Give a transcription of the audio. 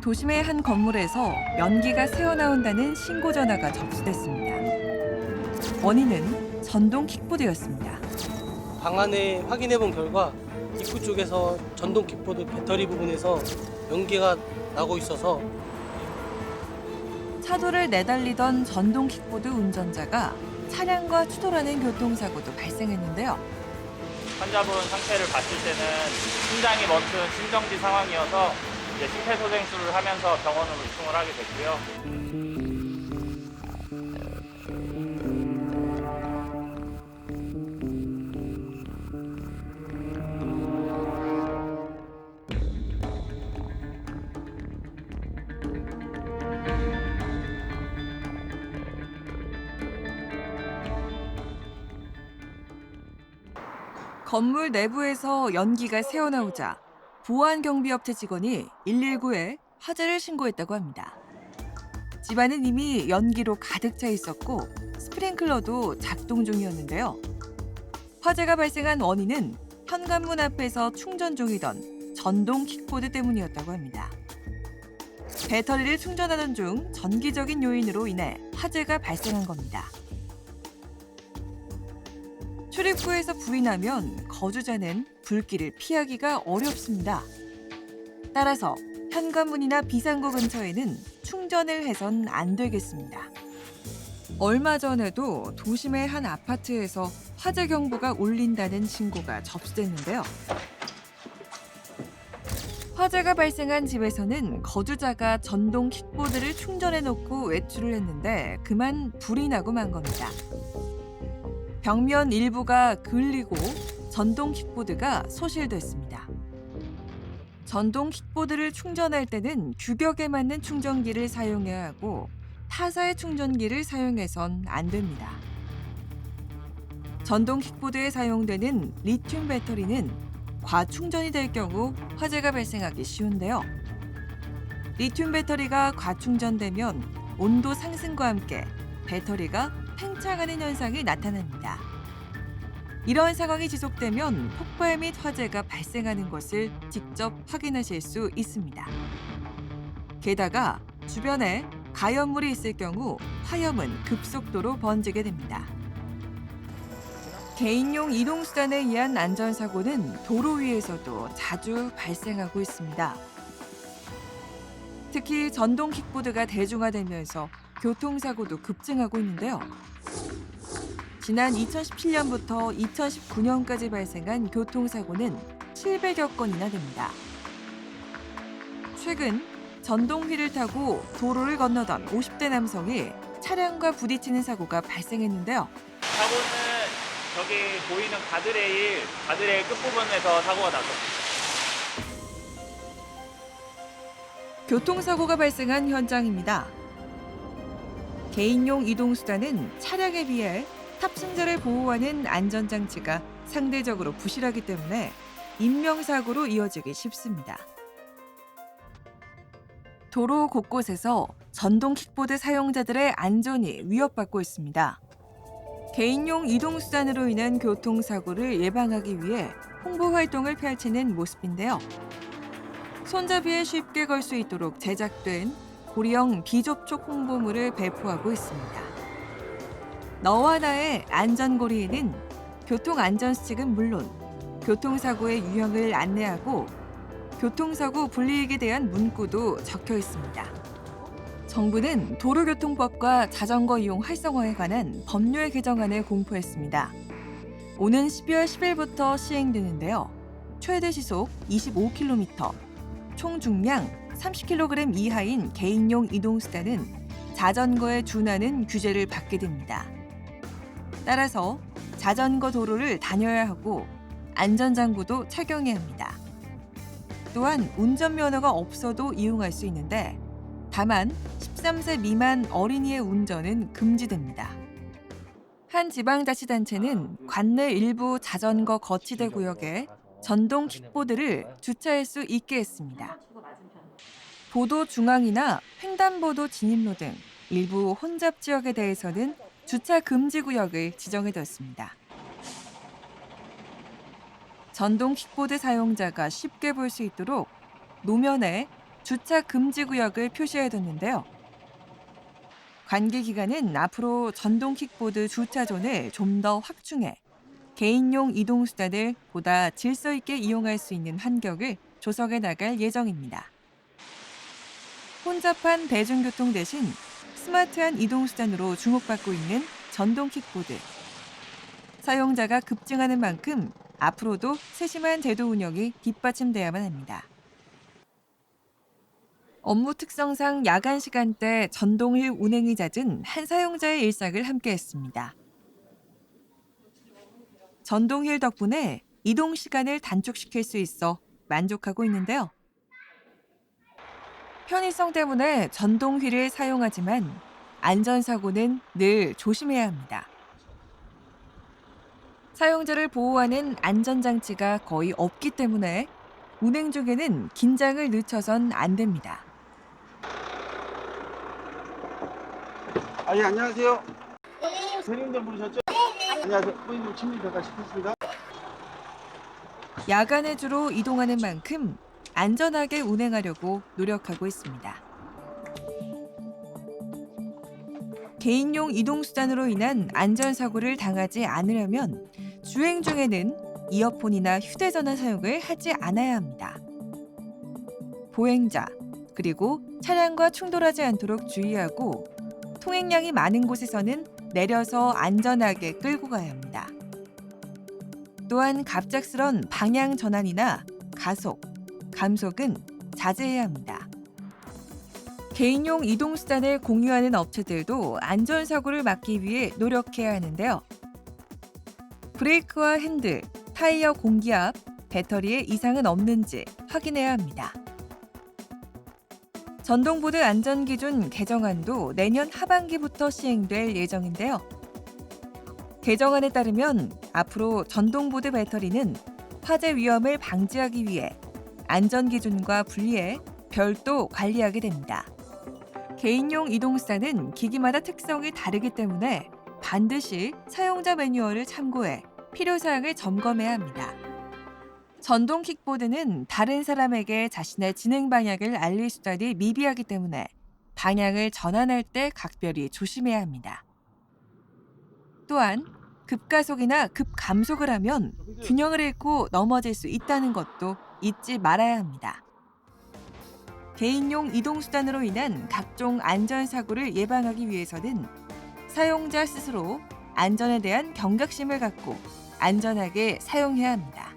도심의 한 건물에서 연기가 새어나온다는 신고 전화가 접수됐습니다. 원인은 전동 킥보드였습니다. 방 안에 확인해 본 결과 입구 쪽에서 전동 킥보드 배터리 부분에서 연기가 나고 있어서 차도를 내달리던 전동 킥보드 운전자가 차량과 추돌하는 교통사고도 발생했는데요. 환자분 상태를 봤을 때는 심장이 멎은 심정지 상황이어서 이제 심폐소생술을 하면서 병원으로 이송을 하게 됐고요. 건물 내부에서 연기가 새어나오자 보안경비업체 직원이 119에 화재를 신고했다고 합니다. 집안은 이미 연기로 가득 차 있었고 스프링클러도 작동 중이었는데요. 화재가 발생한 원인은 현관문 앞에서 충전 중이던 전동 킥보드 때문이었다고 합니다. 배터리를 충전하던 중 전기적인 요인으로 인해 화재가 발생한 겁니다. 출입구에서 불이 나면 거주자는 불길을 피하기가 어렵습니다. 따라서 현관문이나 비상구 근처에는 충전을 해선 안 되겠습니다. 얼마 전에도 도심의 한 아파트에서 화재 경보가 울린다는 신고가 접수됐는데요. 화재가 발생한 집에서는 거주자가 전동 킥보드를 충전해 놓고 외출을 했는데 그만 불이 나고 만 겁니다. 벽면 일부가 글리고 전동 킥보드가 소실됐습니다. 전동 킥보드를 충전할 때는 규격에 맞는 충전기를 사용해야 하고 타사의 충전기를 사용해선 안 됩니다. 전동 킥보드에 사용되는 리튬 배터리는 과충전이 될 경우 화재가 발생하기 쉬운데요. 리튬 배터리가 과충전되면 온도 상승과 함께 배터리가 팽창하는 현상이 나타납니다. 이런 상황이 지속되면 폭발 및 화재가 발생하는 것을 직접 확인하실 수 있습니다. 게다가 주변에 가연물이 있을 경우 화염은 급속도로 번지게 됩니다. 개인용 이동수단에 의한 안전사고는 도로 위에서도 자주 발생하고 있습니다. 특히 전동 킥보드가 대중화되면서 교통사고도 급증하고 있는데요. 지난 2017년부터 2019년까지 발생한 교통사고는 700여 건이나 됩니다. 최근 전동휠을 타고 도로를 건너던 50대 남성이 차량과 부딪히는 사고가 발생했는데요. 사고는 저기 보이는 가드레일 끝부분에서 사고가 났었습니다. 교통사고가 발생한 현장입니다. 개인용 이동수단은 차량에 비해 탑승자를 보호하는 안전장치가 상대적으로 부실하기 때문에 인명사고로 이어지기 쉽습니다. 도로 곳곳에서 전동 킥보드 사용자들의 안전이 위협받고 있습니다. 개인용 이동수단으로 인한 교통사고를 예방하기 위해 홍보 활동을 펼치는 모습인데요. 손잡이에 쉽게 걸 수 있도록 제작된 고리형 비접촉 홍보물을 배포하고 있습니다. 너와 나의 안전고리에는 교통안전수칙은 물론 교통사고의 유형을 안내하고 교통사고 불이익에 대한 문구도 적혀 있습니다. 정부는 도로교통법과 자전거 이용 활성화에 관한 법률 개정안을 공포했습니다. 오는 12월 10일부터 시행되는데요. 최대 시속 25km, 총 중량 30kg 이하인 개인용 이동수단은 자전거에 준하는 규제를 받게 됩니다. 따라서 자전거 도로를 다녀야 하고 안전장구도 착용해야 합니다. 또한 운전면허가 없어도 이용할 수 있는데 다만 13세 미만 어린이의 운전은 금지됩니다. 한 지방자치단체는 관내 일부 자전거 거치대 구역에 전동 킥보드를 주차할 수 있게 했습니다. 보도 중앙이나 횡단보도 진입로 등 일부 혼잡 지역에 대해서는 주차 금지 구역을 지정해뒀습니다. 전동 킥보드 사용자가 쉽게 볼 수 있도록 노면에 주차 금지 구역을 표시해뒀는데요. 관계 기관은 앞으로 전동 킥보드 주차존을 좀 더 확충해 개인용 이동수단을 보다 질서 있게 이용할 수 있는 환경을 조성해 나갈 예정입니다. 혼잡한 대중교통 대신 스마트한 이동수단으로 주목받고 있는 전동 킥보드. 사용자가 급증하는 만큼 앞으로도 세심한 제도 운영이 뒷받침돼야만 합니다. 업무 특성상 야간 시간대 전동휠 운행이 잦은 한 사용자의 일상을 함께했습니다. 전동휠 덕분에 이동 시간을 단축시킬 수 있어 만족하고 있는데요. 편의성 때문에 전동휠을 사용하지만 안전사고는 늘 조심해야 합니다. 사용자를 보호하는 안전장치가 거의 없기 때문에 운행 중에는 긴장을 늦춰선 안 됩니다. 예, 안녕하세요. 선생님들 부르셨죠? 안녕하세요. 선생님 침입 잠깐 시켰습니다. 야간에 주로 이동하는 만큼 안전하게 운행하려고 노력하고 있습니다. 개인용 이동수단으로 인한 안전사고를 당하지 않으려면 주행 중에는 이어폰이나 휴대전화 사용을 하지 않아야 합니다. 보행자, 그리고 차량과 충돌하지 않도록 주의하고 통행량이 많은 곳에서는 내려서 안전하게 끌고 가야 합니다. 또한 갑작스런 방향 전환이나 가속, 감속은 자제해야 합니다. 개인용 이동수단을 공유하는 업체들도 안전사고를 막기 위해 노력해야 하는데요. 브레이크와 핸들, 타이어 공기압, 배터리에 이상은 없는지 확인해야 합니다. 전동보드 안전기준 개정안도 내년 하반기부터 시행될 예정인데요. 개정안에 따르면 앞으로 전동보드 배터리는 화재 위험을 방지하기 위해 안전기준과 분리해 별도 관리하게 됩니다. 개인용 이동수단은 기기마다 특성이 다르기 때문에 반드시 사용자 매뉴얼을 참고해 필요사항을 점검해야 합니다. 전동 킥보드는 다른 사람에게 자신의 진행 방향을 알릴 수단이 미비하기 때문에 방향을 전환할 때 각별히 조심해야 합니다. 또한 급가속이나 급감속을 하면 균형을 잃고 넘어질 수 있다는 것도 잊지 말아야 합니다. 개인용 이동수단으로 인한 각종 안전사고를 예방하기 위해서는 사용자 스스로 안전에 대한 경각심을 갖고 안전하게 사용해야 합니다.